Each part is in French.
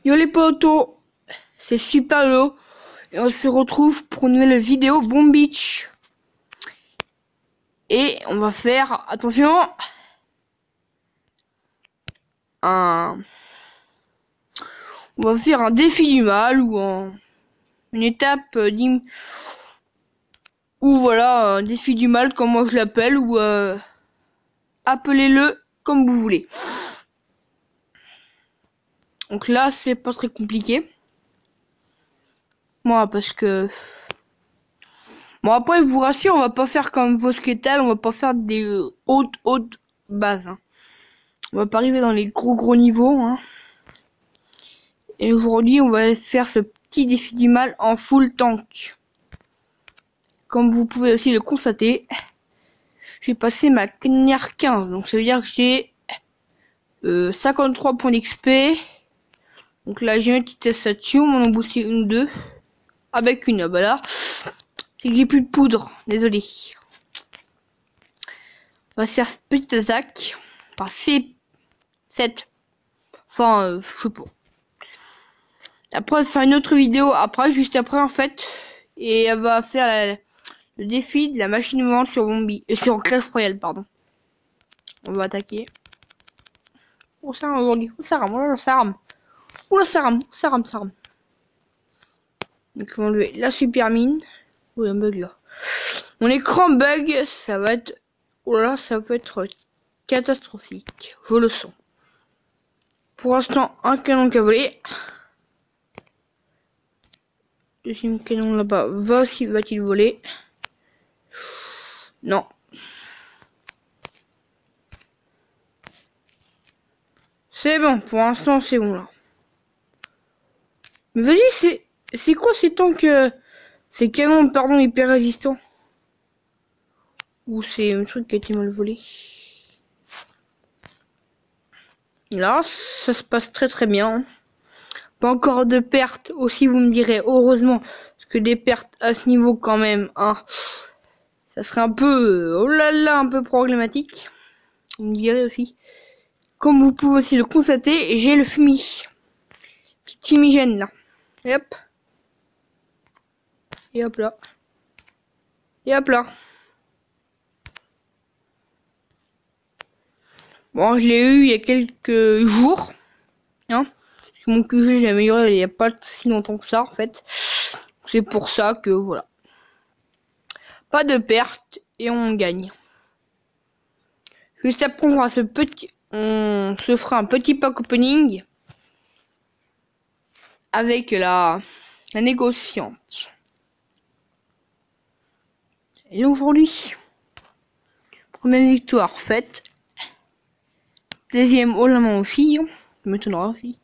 Yo les potos, c'est Super Lo et on se retrouve pour une nouvelle vidéo Bomb Beach. Et on va faire, attention, on va faire un défi du mal ou une étape ou voilà, un défi du mal comme moi je l'appelle ou appelez-le comme vous voulez. Donc là c'est pas très compliqué. Moi parce que bon, après, je vous rassure, on va pas faire comme vos squelettes, on va pas faire des hautes bases. Hein. On va pas arriver dans les gros niveaux. Hein. Et aujourd'hui, on va faire ce petit défi du mal en full tank. Comme vous pouvez aussi le constater, j'ai passé ma Kniar 15. Donc ça veut dire que j'ai 53 points d'XP. Donc là, j'ai une petite statue, on m'en a boosté une ou deux. Avec une, bah là, c'est que j'ai plus de poudre, désolé. On va faire cette petite attaque par C7. Enfin, je sais pas. Après, elle va faire une autre vidéo après, juste après en fait. Et elle va faire le défi de la machine mouvante sur sur Clash Royale, pardon. On va attaquer. Oh, ça rame aujourd'hui. Oh, ça rame. Oh, ça rame. Oh, ça rame. Ça rame, ça rame. Donc, on va enlever la super mine. Oh, il y a un bug là. Mon écran bug, ça va être... Oh là, ça va être catastrophique. Je le sens. Pour l'instant, un canon qui a volé. Deuxième canon là-bas va-t-il voler? Non. C'est bon, pour l'instant c'est bon là. Mais vas-y, c'est quoi ces tanks, ces canons, pardon, hyper résistants? Ou c'est un truc qui a été mal volé? Là, ça se passe très bien. Pas encore de pertes aussi, vous me direz, heureusement, parce que des pertes à ce niveau quand même, hein, ça serait un peu, oh là là, un peu problématique. Vous me direz aussi. Comme vous pouvez aussi le constater, j'ai le fumigène. Petit fumigène là. Et hop. Et hop là. Et hop là. Bon, je l'ai eu il y a quelques jours. Hein. Mon QG, j'ai amélioré il n'y a pas si longtemps que ça, en fait. C'est pour ça que, voilà. Pas de perte et on gagne. Juste après, on se fera un petit pack opening avec la négociante. Et aujourd'hui, première victoire faite. Deuxième haut la main aussi, hein. Ça m'étonnera aussi.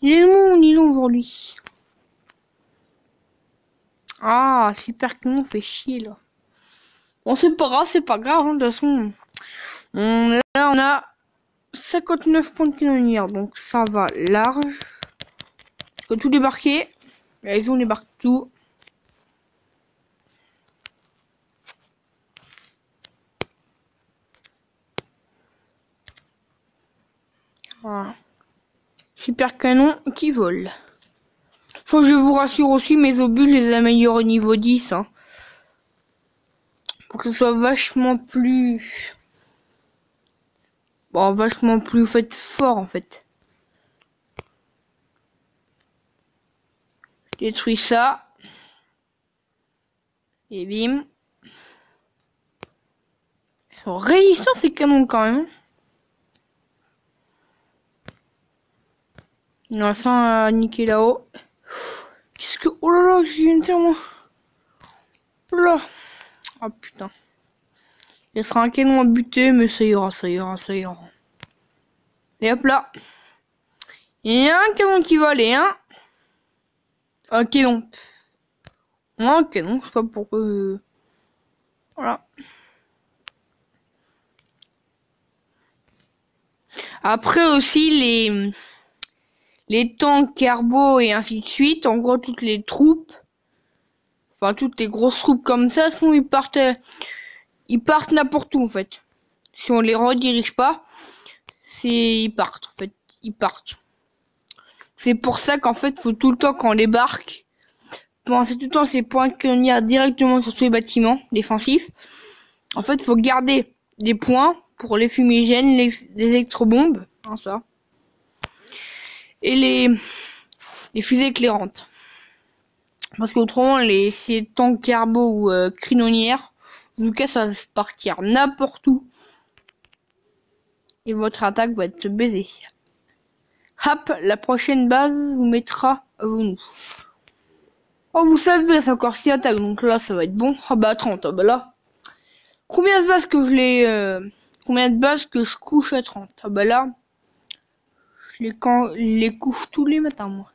Il est long aujourd'hui. Ah, super canon fait chier là. Bon, c'est pas grave, hein, de toute façon. Là, on a 59 points de canonnière, donc ça va large. On peut tout débarquer. Là, ils ont débarqué tout. Voilà. Super canon qui vole. Je vous rassure aussi, mes obus, je les améliore au niveau 10. Hein, pour que ce soit vachement plus... Bon, vachement plus fort en fait. Je détruis ça. Et bim. Ils sont résistants ces canons quand même. Il y en a 100 à niquer là-haut. Qu'est-ce que... Oh là là, j'ai une terre moi. Oh là. Oh putain. Il sera un canon à buter, mais ça ira. Et hop là. Il y a un canon qui va aller, hein. Un canon. Un canon, je sais pas pourquoi. Voilà. Après aussi les tanks carbo et ainsi de suite. En gros, toutes les troupes. Enfin, toutes les grosses troupes comme ça, sinon ils partent n'importe où en fait. Si on les redirige pas, ils partent en fait. Ils partent. C'est pour ça qu'en fait, faut tout le temps quand on débarque, penser tout le temps ces points canonnières directement sur tous les bâtiments défensifs. En fait, faut garder des points pour les fumigènes, les électrobombes, hein, ça, et les fusées éclairantes. Parce qu'autrement, ces tanks carbo ou crinonnières, en tout cas, ça va se partir n'importe où. Et votre attaque va être baisée. Hop, la prochaine base vous mettra à nous. Oh, vous savez, c'est encore 6 attaques, donc là, ça va être bon. Ah bah 30, ah bah là. Combien de bases que combien de bases que je couche à 30? Ah bah là, je les couche tous les matins, moi.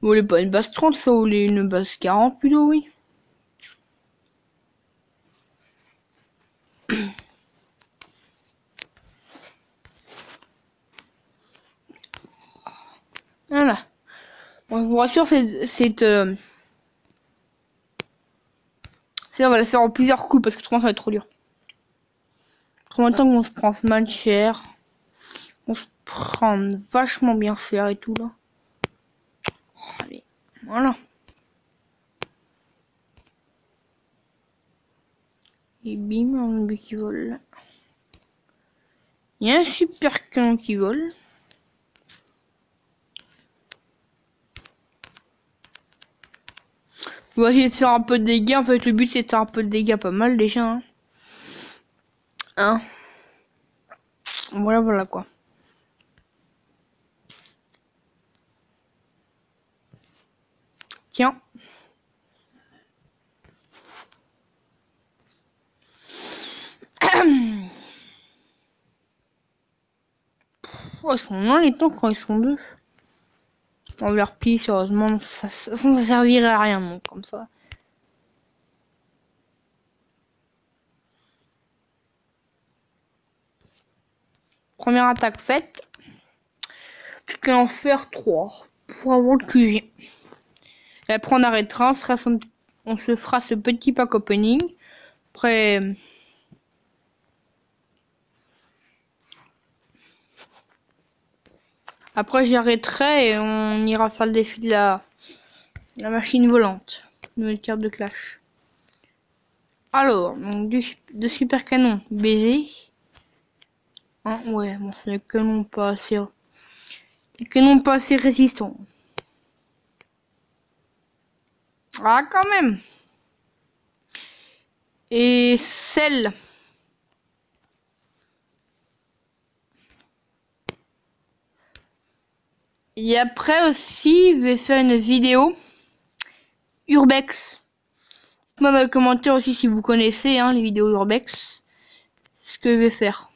Vous voulez pas une base 30, ça, vous voulez une base 40 plutôt, oui. Voilà. Bon, je vous rassure, on va la faire en plusieurs coups parce que autrement ça va être trop dur. Trop longtemps qu'on se prend ce man cher. On se prend vachement bien cher et tout là. Allez, voilà. Et bim, un but qui vole. Il y a un super canon qui vole. On va essayer de faire un peu de dégâts. En fait, le but c'est de faire un peu de dégâts, pas mal déjà. Hein. Voilà, voilà quoi. Tiens. Oh, ils sont loin les temps quand ils sont deux. On leur pille, sérieusement, ça servirait à rien, donc, comme ça. Première attaque faite. Tu peux en faire 3 pour avoir le QG. Et après, on arrêtera, on se fera ce petit pack opening. Après j'arrêterai et on ira faire le défi de la machine volante. Nouvelle carte de clash. Alors, donc de super canon baiser. Hein, ouais, bon, c'est des canons pas assez. Des canons pas assez résistants. Ah, quand même. Et celle. Et après aussi, je vais faire une vidéo Urbex. Dites-moi dans les commentaires aussi si vous connaissez les vidéos Urbex. Ce que je vais faire.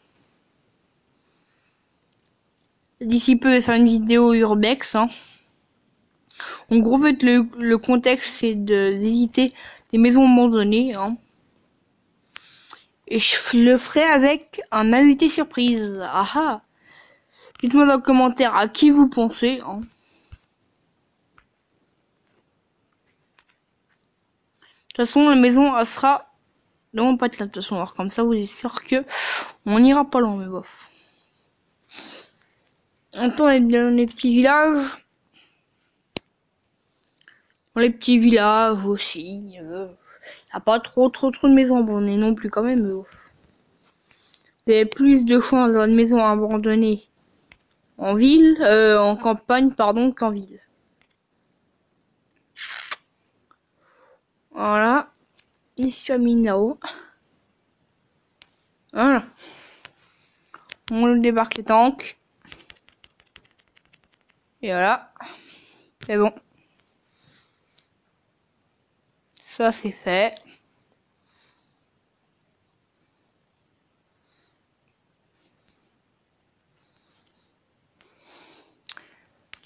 D'ici peu, je vais faire une vidéo Urbex. En gros, en fait, le contexte, c'est de visiter des maisons abandonnées. Et je le ferai avec un invité surprise. Ah ah. Dites-moi dans les commentaires à qui vous pensez. De toute façon, la maison, elle sera dans mon patelin. De toute façon, alors comme ça, vous êtes sûr que on n'ira pas loin, mais bof. On tourne dans les petits villages. Dans les petits villages aussi. Il n'y a pas trop de maisons abandonnées non plus quand même. Vous avez plus de chances d'avoir une maison abandonnée en ville, en campagne, pardon, qu'en ville. Voilà. Ici à Minao. Voilà. On débarque les tanks. Et voilà. C'est bon. Ça c'est fait.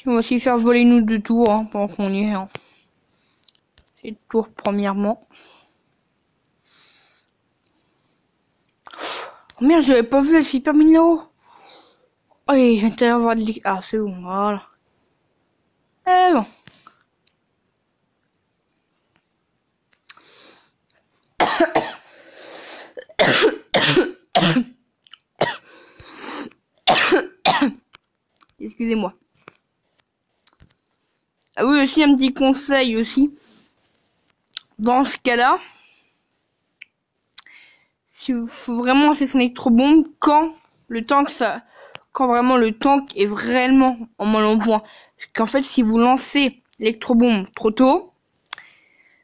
On va aussi faire voler nous 2 tours pendant qu'on y est. C'est le tour premièrement. Oh merde, j'avais pas vu la super Minao. Oh, et je viens de voir de l'équipe. Ah, c'est bon, voilà. Eh bon. Excusez-moi. Ah oui, aussi un petit conseil aussi. Dans ce cas-là, si vous faut vraiment lancer son électrobombe quand vraiment le tank est vraiment en mal en point. Parce qu'en fait, si vous lancez l'électrobombe trop tôt,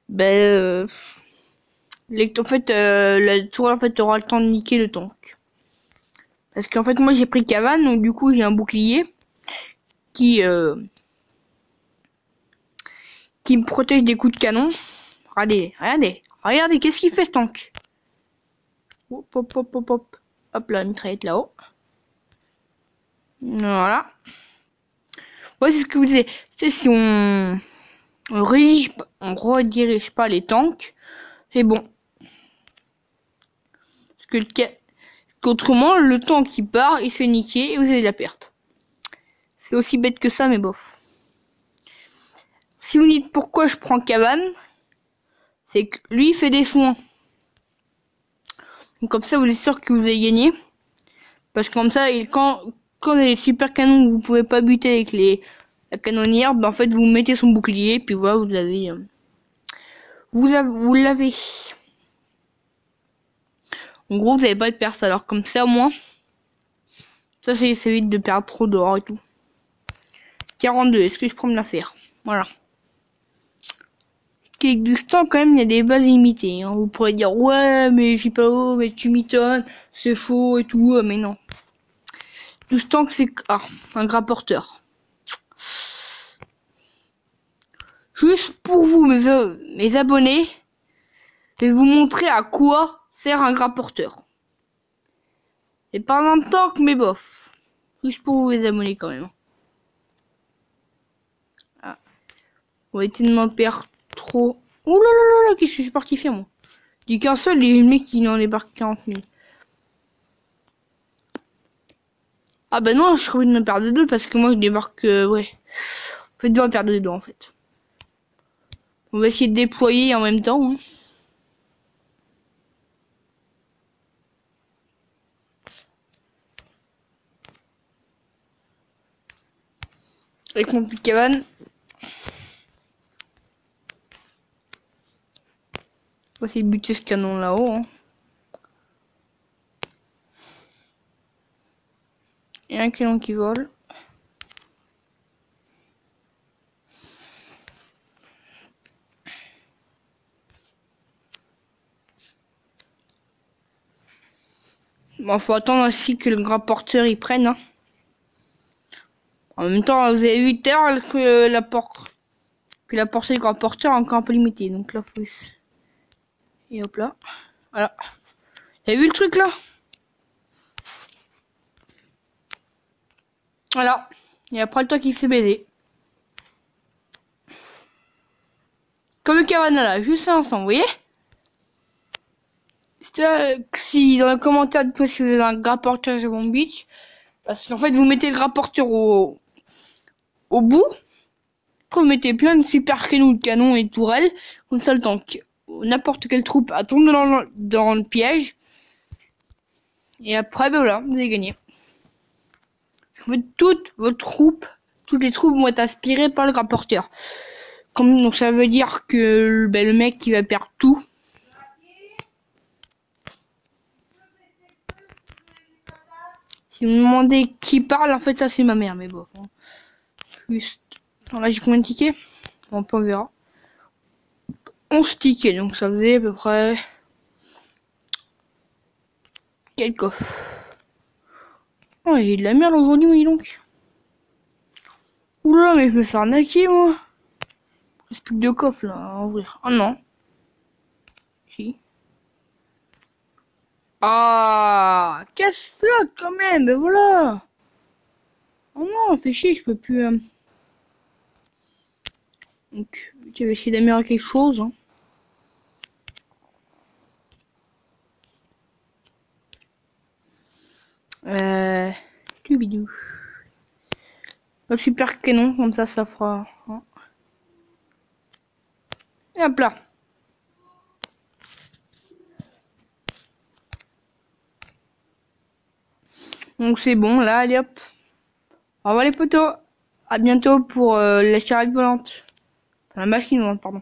ben, la tour en fait aura le temps de niquer le tank. Parce qu'en fait, moi j'ai pris Cavan, donc du coup j'ai un bouclier qui me protège des coups de canon. Regardez, qu'est-ce qu'il fait ce tank? Hop, hop, hop, hop, hop. Hop là, une mitraillette là-haut. Voilà. Ouais, c'est ce que je vous disais. Tu sais, si on redirige pas les tanks, c'est bon. Parce qu'autrement, le tank qui part, il se fait niquer et vous avez de la perte. C'est aussi bête que ça, mais bof. Si vous dites pourquoi je prends Cavan, c'est que lui il fait des soins. Donc comme ça, vous êtes sûr que vous avez gagné. Parce que comme ça, quand vous avez les super canons que vous pouvez pas buter avec la canonnière, ben en fait vous mettez son bouclier, puis voilà, vous l'avez. En gros, vous n'avez pas de perte. Alors comme ça, au moins, ça c'est évite de perdre trop d'or et tout. 42, est-ce que je peux me la faire? Voilà. Avec du stand, quand même, il y a des bases limitées. Hein. Vous pourrez dire, ouais, mais j'ai pas haut, mais tu m'étonnes, c'est faux et tout, mais non. Du stand, c'est un grapporteur. Juste pour vous, mes abonnés, je vais vous montrer à quoi sert un grapporteur. C'est pas un tank, mais bof. Juste pour vous, les abonnés, quand même. Ah. On va essayer de m'en perdre trop. Ouh là là là, qu'est-ce que je suis parti faire, moi? Je dis qu'un seul, et le mec, il en débarque 40 000. Ah bah non, je suis obligé de me perdre deux parce que moi, je débarque, ouais. En fait, on perdre deux, en fait. On va essayer de déployer en même temps, hein. Avec mon petit cabane. On va essayer de buter ce canon là-haut, hein. Et un canon qui vole. Bon, faut attendre aussi que le grand porteur y prenne, hein. En même temps, vous avez vu tout à l'heure que la portée du grand porteur est encore un peu limitée. Donc là, faut... Et hop là. Voilà. Vous avez vu le truc là? Voilà. Et après le temps qu'il s'est baisé. Comme le Cavana là, juste un instant, vous voyez? Si dans les commentaires, dites-moi si vous avez un grapporteur sur mon beach. Parce qu'en fait, vous mettez le grapporteur au bout. Après, vous mettez plein de super canons et tourelles. Comme ça, le temps que n'importe quelle troupe à tomber dans le piège. Et après, ben voilà, vous avez gagné. En fait, toutes les troupes vont être aspirées par le grapporteur. Donc ça veut dire que le mec qui va perdre tout. Si vous me demandez qui parle, en fait ça c'est ma mère, mais bon. Juste. Alors là j'ai combien de tickets? Bon, on verra. 11 tickets, donc ça faisait à peu près... Quel coffre? Oh, il y a de la merde aujourd'hui, oui donc. Oula, mais je me fais arnaquer moi. Il reste plus que 2 coffres là à ouvrir. Oh non. Si. Ah, casse-la quand même, mais voilà. Oh non, fait chier, je peux plus... Donc, tu vas essayer d'améliorer quelque chose. Hein. Du bidou. Un super canon, comme ça fera... Hein. Et hop là. Donc c'est bon, là, allez hop. Au revoir les potos. À bientôt pour la charrette volante. La machine mouvante, pardon.